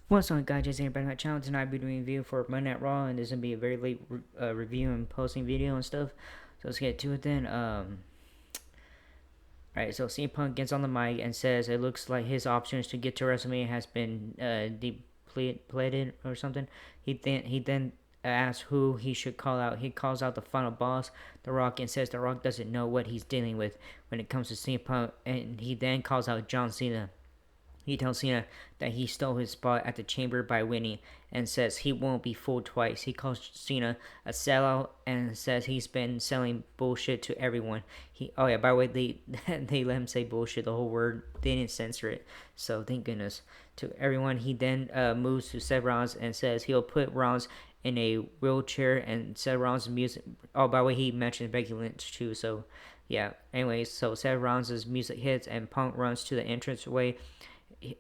What's on, guys? Jason here back on my channel. Tonight I'll be doing a review for Monday Night Raw, and this is gonna be a very late review and posting video and stuff. So let's get to it then. Alright, so CM Punk gets on the mic and says it looks like his options to get to WrestleMania has been depleted or something. He then asks who he should call out. He calls out the final boss, The Rock, and says The Rock doesn't know what he's dealing with when it comes to CM Punk, and he then calls out John Cena. He tells Cena that he stole his spot at the Chamber by winning and says he won't be fooled twice. He calls Cena a sellout and says he's been selling bullshit to everyone. Oh yeah, by the way, they let him say bullshit, the whole word. They didn't censor it, so thank goodness. To everyone, he then moves to Seth Rollins and says he'll put Rollins in a wheelchair, and Seth Rollins' music. Oh, by the way, he mentioned Becky Lynch too, so yeah. Anyways, so Seth Rollins' music hits and Punk runs to the entranceway,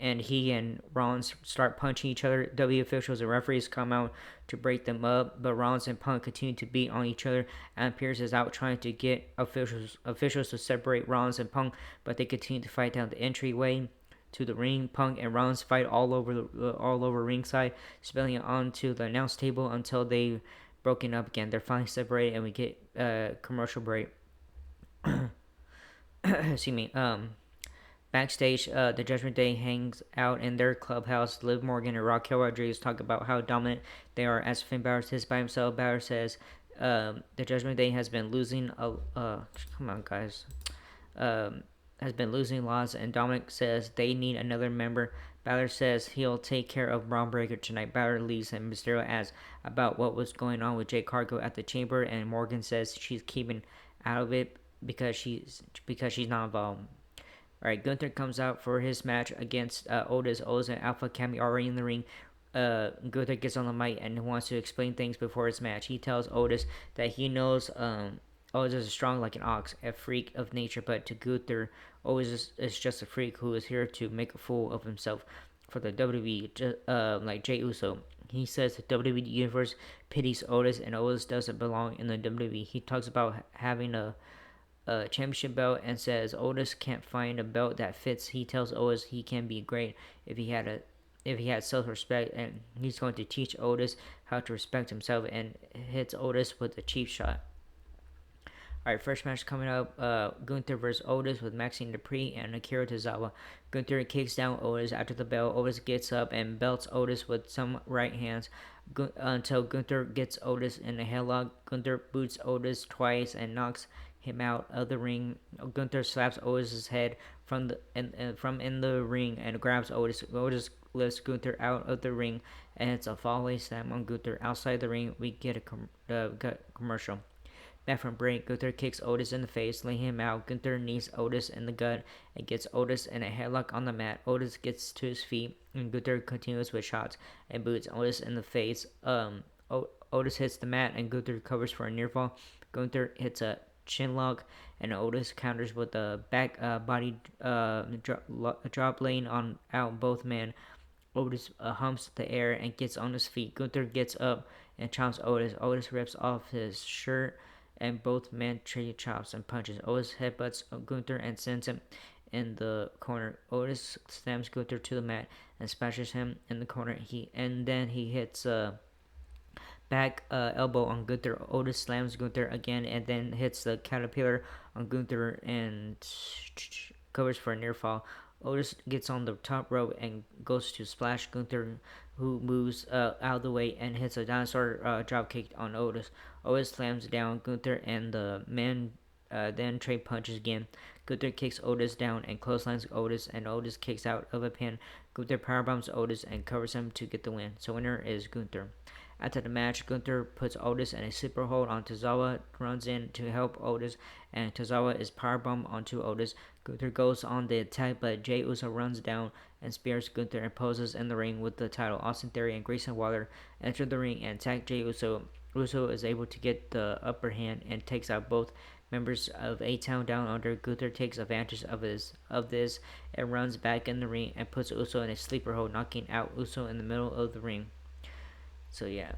and he and Rollins start punching each other. W officials and referees come out to break them up, but Rollins and Punk continue to beat on each other. And Pierce is out trying to get officials to separate Rollins and Punk, but they continue to fight down the entryway to the ring. Punk and Rollins fight all over ringside, spilling onto the announce table until they broken up again. They're finally separated, and we get a commercial break. Excuse me. Backstage, the Judgment Day hangs out in their clubhouse. Liv Morgan and Raquel Rodriguez talk about how dominant they are as Finn Balor sits by himself. Balor says the Judgment Day has been losing. Come on, guys. Has been losing lots, and Dominic says they need another member. Balor says he'll take care of Braun Breaker tonight. Balor leaves, and Mysterio asks about what was going on with Jade Cargill at the Chamber, and Morgan says she's keeping out of it because she's not involved. Alright, Gunther comes out for his match against Otis. Otis and Alpha Academy already in the ring. Gunther gets on the mic and wants to explain things before his match. He tells Otis that he knows Otis is strong like an ox, a freak of nature, but to Gunther, Otis is just a freak who is here to make a fool of himself for the WWE, like Jey Uso. He says the WWE Universe pities Otis, and Otis doesn't belong in the WWE. He talks about having a championship belt and says Otis can't find a belt that fits. He tells Otis he can be great if he had self-respect, and he's going to teach Otis how to respect himself, and hits Otis with a cheap shot. Alright, first match coming up, Gunther vs. Otis with Maxine Dupree and Akira Tozawa. Gunther kicks down Otis after the bell. Otis gets up and belts Otis with some right hands until Gunther gets Otis in a headlock. Gunther boots Otis twice and knocks him out of the ring. Gunther slaps Otis' head from in the ring and grabs Otis. Otis lifts Gunther out of the ring, and it's a follow slam on Gunther. Outside the ring, we get a commercial. Back from break, Gunther kicks Otis in the face, laying him out. Gunther knees Otis in the gut and gets Otis in a headlock on the mat. Otis gets to his feet, and Gunther continues with shots and boots Otis in the face. Otis hits the mat, and Gunther covers for a near fall. Gunther hits a chin lock, and Otis counters with a back body drop, laying on out both men. Otis humps the air and gets on his feet. Gunther gets up and chomps Otis. Otis rips off his shirt, and both men trade chops and punches. Otis headbutts Gunther and sends him in the corner. Otis slams Gunther to the mat and splashes him in the corner. Then he hits back elbow on Gunther. Otis slams Gunther again and then hits the caterpillar on Gunther and covers for a near fall. Otis gets on the top rope and goes to splash Gunther, who moves out of the way and hits a dinosaur drop kick on Otis. Otis slams down Gunther, and the men then trade punches again. Gunther kicks Otis down and clotheslines Otis, and Otis kicks out of a pin. Gunther powerbombs Otis and covers him to get the win. So winner is Gunther. After the match, Gunther puts Otis in a sleeper hold on Tozawa, runs in to help Otis, and Tozawa is powerbombed onto Otis. Gunther goes on the attack, but Jey Uso runs down and spears Gunther and poses in the ring with the title. Austin Theory and Grayson Waller enter the ring and attack Jey Uso. Uso is able to get the upper hand and takes out both members of A-Town down under. Gunther takes advantage of this and runs back in the ring and puts Uso in a sleeper hold, knocking out Uso in the middle of the ring. So yeah.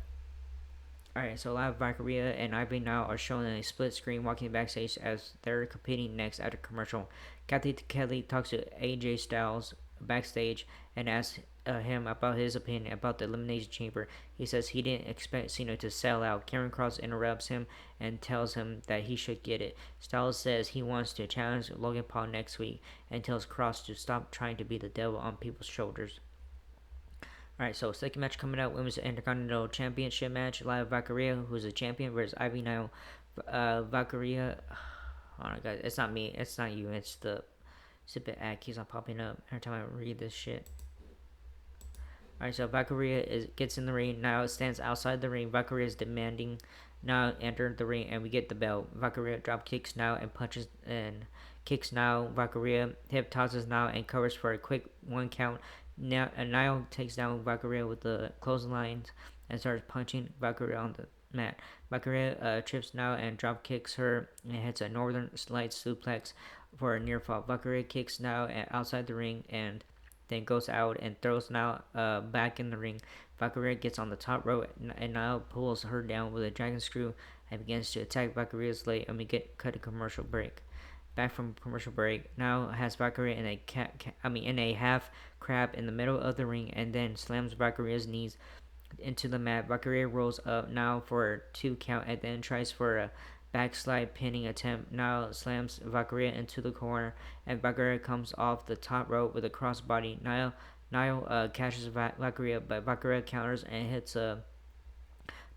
Alright, so Live Valkyria and Ivy now are shown in a split screen walking backstage as they're competing next after commercial. Kathy Kelly talks to AJ Styles backstage and asks him about his opinion about the Elimination Chamber. He says he didn't expect Cena to sell out. Karen Cross interrupts him and tells him that he should get it. Styles says he wants to challenge Logan Paul next week and tells Cross to stop trying to be the devil on people's shoulders. Alright, so second match coming out, Women's Intercontinental Championship match. Laya Valkyria, who's a champion, versus Ivy Nile. Valkyria, oh my god, it's not me, it's not you, it's the stupid ad keeps on popping up every time I read this shit. Alright, so Valkyria gets in the ring. Now stands outside the ring. Valkyria is demanding now enter the ring, and we get the bell. Valkyria drop kicks now and punches and kicks now. Valkyria hip tosses now and covers for a quick 1 count. Now Nile takes down Valkyria with the clotheslines and starts punching Valkyria on the mat. Valkyria trips now and drop kicks her and hits a Northern Lights suplex for a near fall. Valkyria kicks now outside the ring and then goes out and throws Nile back in the ring. Valkyria gets on the top rope and Nile pulls her down with a dragon screw and begins to attack Valkyria's leg, and we get cut a commercial break. Back from commercial break, now has Valkyria in a half crab in the middle of the ring and then slams Valkyria's knees into the mat. Valkyria rolls up now for a 2 count and then tries for a backslide pinning attempt. Now slams Valkyria into the corner and Valkyria comes off the top rope with a crossbody. Nile catches Valkyria, but Valkyria counters and hits a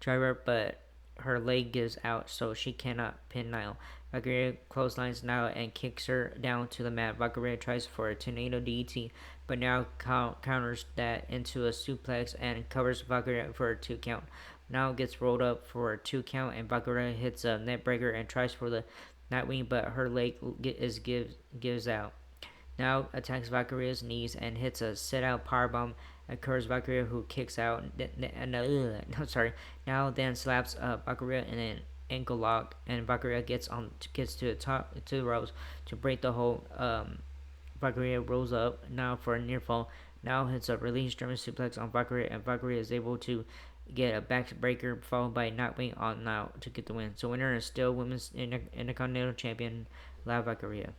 driver, but her leg gives out, so she cannot pin Nile. Valkyria clotheslines Nile and kicks her down to the mat. Valkyria tries for a tornado DDT, but now counters that into a suplex and covers Valkyria for a 2 count. Now gets rolled up for a 2 count, and Valkyria hits a net breaker and tries for the Nightwing, but her leg gives out. Now attacks Valkyria's knees and hits a sit-out powerbomb and covers Valkyria, who kicks out. Now then slaps Valkyria in an ankle lock, and Valkyria gets to the top to the ropes to break the hold. Valkyria rolls up now for a near fall. Now hits a release German suplex on Valkyria, and Valkyria is able to get a backbreaker followed by Nightwing on now to get the win. So winner is still Women's Intercontinental Champion Laya Valkyria.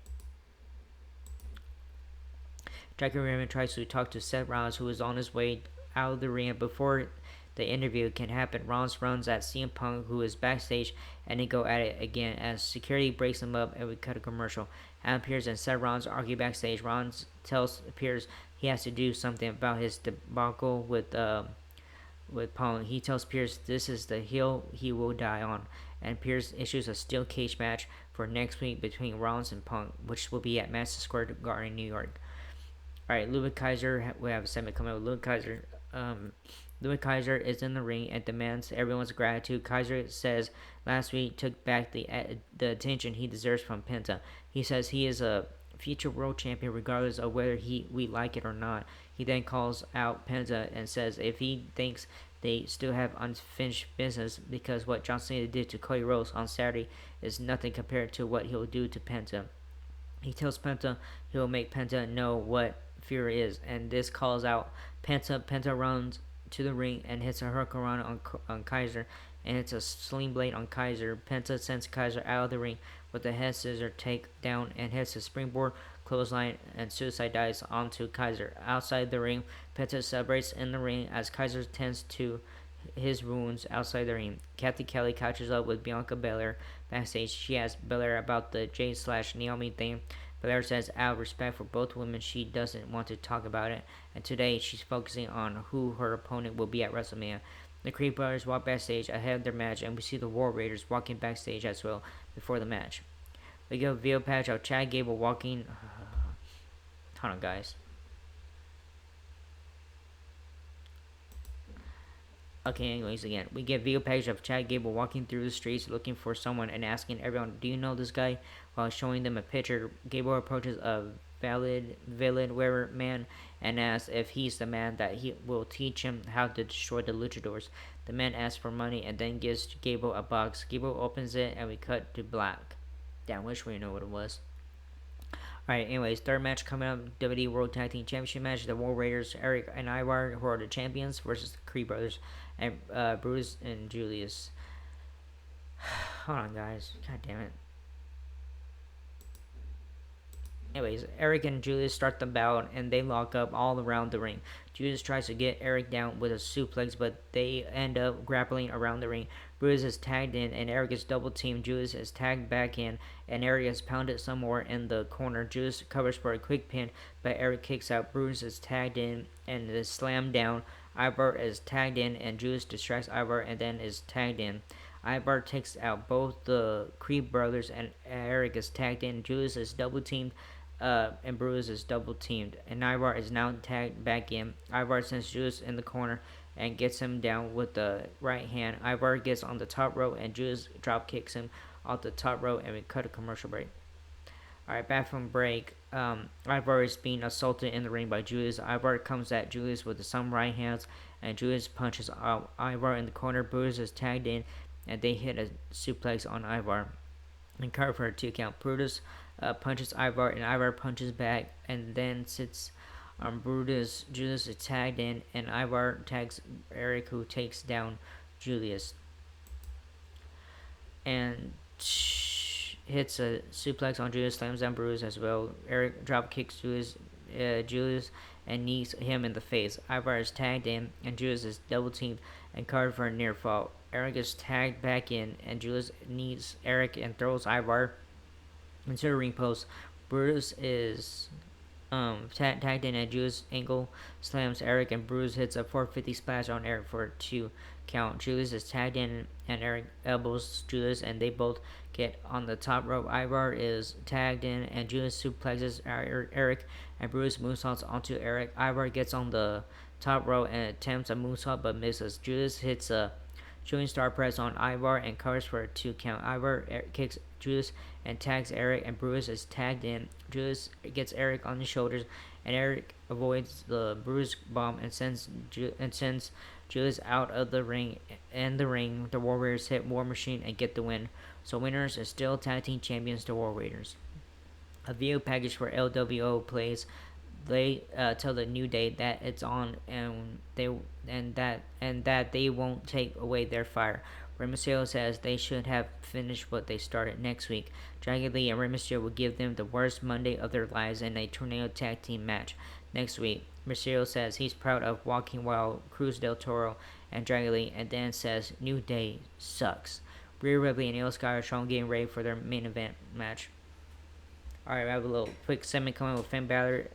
Jackie Raymond tries to talk to Seth Rollins, who is on his way out of the ring. Before the interview can happen, Rollins runs at CM Punk, who is backstage, and they go at it again as security breaks them up, and we cut a commercial. Adam Pearce and Seth Rollins argue backstage. Rollins tells Pearce he has to do something about his debacle with Punk. He tells Pearce this is the hill he will die on, and Pearce issues a steel cage match for next week between Rollins and Punk, which will be at Madison Square Garden, New York. Alright, Ludwig Kaiser, we have a segment coming up with Ludwig Kaiser. Ludwig Kaiser is in the ring and demands everyone's gratitude. Kaiser says last week took back the attention he deserves from Penta. He says he is a future world champion regardless of whether we like it or not. He then calls out Penta and says if he thinks they still have unfinished business because what John Cena did to Cody Rhodes on Saturday is nothing compared to what he'll do to Penta. He tells Penta he'll make Penta know what fear is, and this calls out Penta. Penta runs to the ring and hits a hurricanrana on Kaiser, and hits a sling blade on Kaiser. Penta sends Kaiser out of the ring with a head scissor takedown and hits a springboard clothesline and suicide dives onto Kaiser. Outside the ring, Penta celebrates in the ring as Kaiser tends to his wounds outside the ring. Kathy Kelly catches up with Bianca Belair backstage. She asks Belair about the Jade/Naomi thing. Belair says out of respect for both women, she doesn't want to talk about it, and today she's focusing on who her opponent will be at WrestleMania. The Creed brothers walk backstage ahead of their match, and we see the War Raiders walking backstage as well before the match. We get a video patch of Chad Gable walking. Hold on, guys. Okay, anyways, again, we get video package of Chad Gable walking through the streets looking for someone and asking everyone, do you know this guy? While showing them a picture, Gable approaches a villain wearer man and asks if he's the man that he will teach him how to destroy the luchadors. The man asks for money and then gives Gable a box. Gable opens it and we cut to black. Damn, wish we knew what it was. Alright, anyways, third match coming up, WWE World Tag Team Championship match. The War Raiders, Eric and Ivar, who are the champions, versus the Creed brothers, and Bruce and Julius. Hold on, guys. God damn it. Anyways, Eric and Julius start the bout, and they lock up all around the ring. Judas tries to get Eric down with a suplex, but they end up grappling around the ring. Brutus is tagged in, and Eric is double teamed. Judas is tagged back in, and Eric is pounded some more in the corner. Judas covers for a quick pin, but Eric kicks out. Brutus is tagged in and is slammed down. Ivar is tagged in, and Judas distracts Ivar and then is tagged in. Ivar takes out both the Creed brothers, and Eric is tagged in. Judas is double teamed, and Brutus is double teamed. And Ivar is now tagged back in. Ivar sends Judas in the corner and gets him down with the right hand. Ivar gets on the top rope, and Judas drop kicks him off the top rope, and we cut a commercial break. Alright, back from break. Ivar is being assaulted in the ring by Judas. Ivar comes at Judas with some right hands, and Judas punches Ivar in the corner. Brutus is tagged in, and they hit a suplex on Ivar and cover for a 2 count. Brutus punches Ivar, and Ivar punches back, and then sits on Brutus. Judas is tagged in, and Ivar tags Eric, who takes down Julius. And hits a suplex on Julius, slams down Brutus as well. Eric drop kicks Julius and knees him in the face. Ivar is tagged in, and Julius is double teamed and covered for a near fall. Eric is tagged back in, and Julius knees Eric and throws Ivar into the ring post. Brutus is tagged in, and Julius ankle slams Eric, and Brutus hits a 450 splash on Eric for a 2 count. Julius is tagged in, and Eric elbows Julius, and they both get on the top rope. Ivar is tagged in, and Julius suplexes Eric, and Brutus moonsaults onto Eric. Ivar gets on the top rope and attempts a moonsault but misses. Julius hits a shooting star press on Ivar and covers for a 2 count. Ivar kicks Julius and tags Eric, and Brutus is tagged in. Julius gets Eric on the shoulders, and Eric avoids the Brutus bomb and sends Julius out of the ring. In the ring, the Warriors hit War Machine and get the win. So winners are still tag team champions, the War Raiders. A video package for LWO plays. They tell the New Day that it's on, and that they won't take away their fire. Rey Mysterio says they should have finished what they started next week. Dragon Lee and Rey Mysterio will give them the worst Monday of their lives in a tornado tag team match next week. Mysterio says he's proud of walking while Cruz del Toro and Dragon Lee, and then says New Day sucks. Rhea Ripley and Io Sky are shown getting ready for their main event match. Alright, I have a little quick segment coming with Finn Balor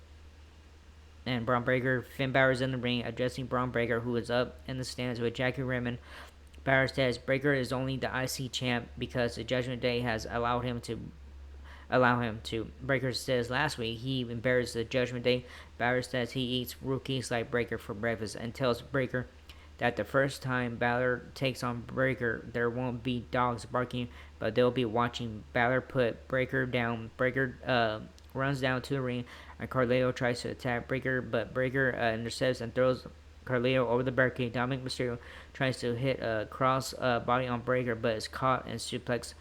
and Braun Breaker. Finn Balor's in the ring addressing Braun Breaker, who is up in the stands with Jackie Redmond. Balor says Breaker is only the IC champ because the Judgment Day has allowed him to. Breaker says last week he embarrassed the Judgment Day. Balor says he eats rookies like Breaker for breakfast and tells Breaker that the first time Balor takes on Breaker, there won't be dogs barking, but they'll be watching. Balor put Breaker down. Breaker runs down to the ring, and Carleo tries to attack Breaker, but Breaker intercepts and throws Carleo over the barricade. Dominic Mysterio tries to hit a cross body on Breaker, but is caught and suplex.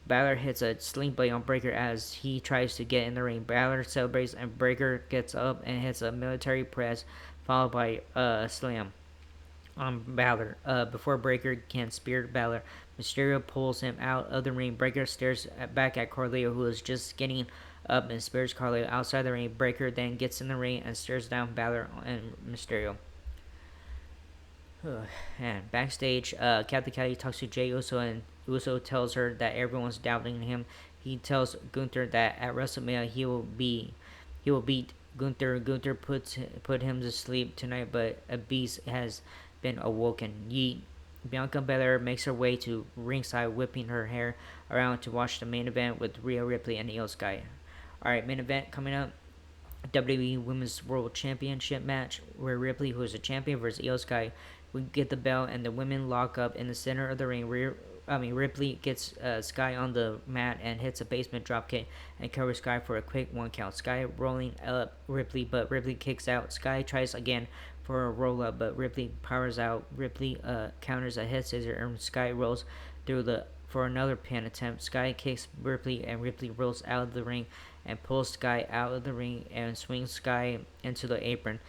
Balor hits a sling blade on Breaker as he tries to get in the ring. Balor celebrates, and Breaker gets up and hits a military press, followed by a slam on Balor. Before Breaker can spear Balor, Mysterio pulls him out of the ring. Breaker stares back at Carleo, who is just getting up, and spears Carleo outside the ring. Breaker then gets in the ring and stares down Balor and Mysterio. And backstage, Captain Kelly talks to Jey Uso, and Uso tells her that everyone's doubting him. He tells Gunther that at WrestleMania he will beat Gunther. Gunther put him to sleep tonight, but a beast has been awoken. Bianca Belair makes her way to ringside, whipping her hair around to watch the main event with Rhea Ripley and Io Sky. Alright, main event coming up. WWE Women's World Championship match, where Ripley, who is a champion, versus Io Sky. We get the belt, and the women lock up in the center of the ring. Ripley gets Sky on the mat and hits a basement dropkick and covers Sky for a quick 1 count. Sky rolling up Ripley, but Ripley kicks out. Sky tries again for a roll up, but Ripley powers out. Ripley counters a head scissor, and Sky rolls through for another pin attempt. Sky kicks Ripley, and Ripley rolls out of the ring and pulls Sky out of the ring and swings Sky into the apron.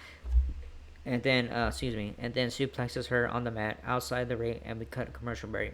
And then suplexes her on the mat outside the ring, and we cut a commercial break.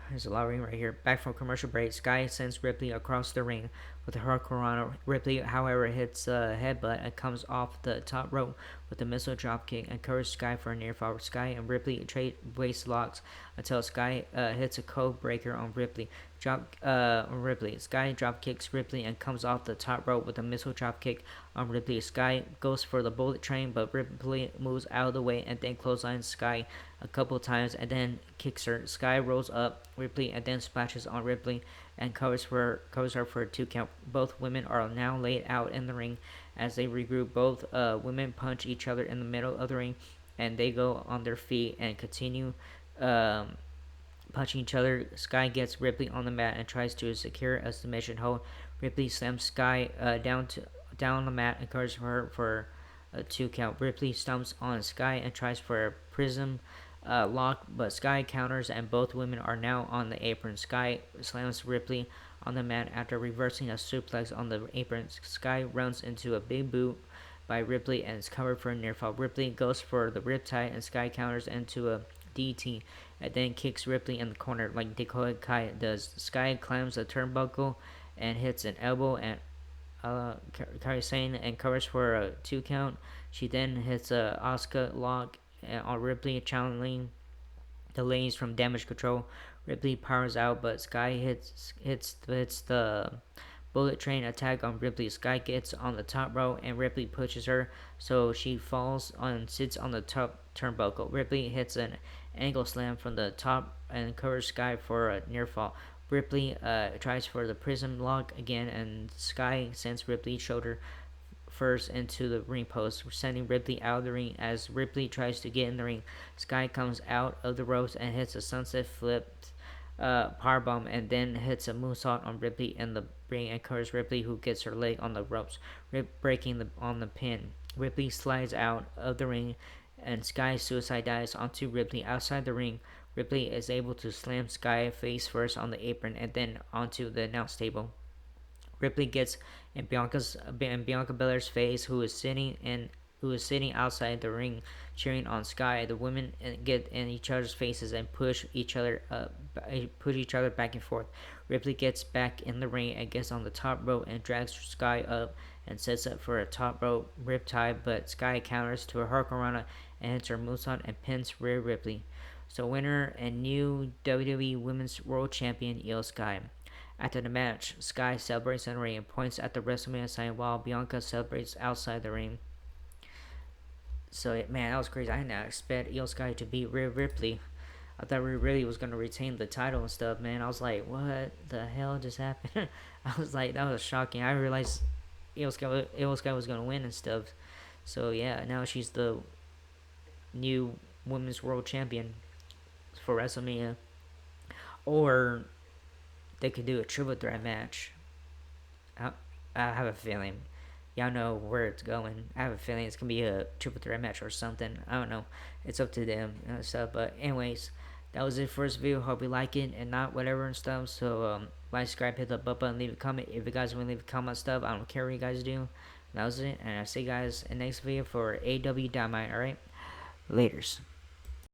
There's a lot of ring right here. Back from commercial break, Sky sends Ripley across the ring with a hurricanrana. Ripley, however, hits a headbutt and comes off the top rope with a missile dropkick and covers Sky for a near fall. Sky and Ripley trade waist locks until Sky hits a code breaker on Ripley. Sky drop kicks Ripley and comes off the top rope with a missile drop kick on Ripley. Sky goes for the bullet train, but Ripley moves out of the way and then clotheslines Sky a couple times and then kicks her. Sky rolls up Ripley and then splashes on Ripley and covers her for a 2 count. Both women are now laid out in the ring. As they regroup, both women punch each other in the middle of the ring, and they go on their feet and continue punching each other. Sky gets Ripley on the mat and tries to secure a submission hold. Ripley slams Sky down on the mat and covers her for a 2 count. Ripley stomps on Sky and tries for a prism lock, but Sky counters and both women are now on the apron. Sky slams Ripley on the mat after reversing a suplex on the apron. Sky runs into a big boot by Ripley and is covered for a near fall. Ripley goes for the riptide and Sky counters into a DT and then kicks Ripley in the corner like Dakota Kai does. Sky climbs a turnbuckle and hits an elbow and Kairi and covers for a 2 count. She then hits a Asuka lock on Ripley, channeling the ladies from Damage Control. Ripley powers out, but Sky hits the bullet train attack on Ripley. Sky gets on the top row and Ripley pushes her, so she sits on the top turnbuckle. Ripley hits an angle slam from the top and covers Sky for a near fall. Ripley tries for the prism lock again, and Sky sends Ripley's shoulder first into the ring post, sending Ripley out of the ring. As Ripley tries to get in the ring, Sky comes out of the ropes and hits a sunset flip powerbomb and then hits a moonsault on Ripley in the ring and covers Ripley, who gets her leg on the ropes, breaking on the pin. Ripley slides out of the ring and Sky suicide dives onto Ripley outside the ring. Ripley is able to slam Sky face first on the apron and then onto the announce table. Ripley gets in Bianca Belair's face, who is sitting outside the ring cheering on Sky. The women get in each other's faces and push each other back and forth. Ripley gets back in the ring and gets on the top rope and drags Sky up and sets up for a top rope riptide, but Sky counters to a hurricanrana and hits her moonsault and pins Rhea Ripley. So winner and new WWE Women's World Champion Io Sky. After the match, Sky celebrates in the ring and points at the WrestleMania sign while Bianca celebrates outside the ring. So, man, that was crazy. I did not expect Io Sky to beat Rhea Ripley. I thought Rhea Ripley was going to retain the title and stuff, man. I was like, what the hell just happened? I was like, that was shocking. I realized Io Sky was going to win and stuff. So, yeah, now she's the new Women's World Champion for WrestleMania. Or they could do a triple threat match. I have a feeling. Y'all know where it's going. I have a feeling it's going to be a triple threat match or something. I don't know. It's up to them and stuff. But anyways, that was it for this video. Hope you like it and not whatever and stuff. So, like, subscribe, hit the button, leave a comment. If you guys want to leave a comment stuff, I don't care what you guys do. That was it. And I'll see you guys in the next video for AW Dynamite. Alright? Laters.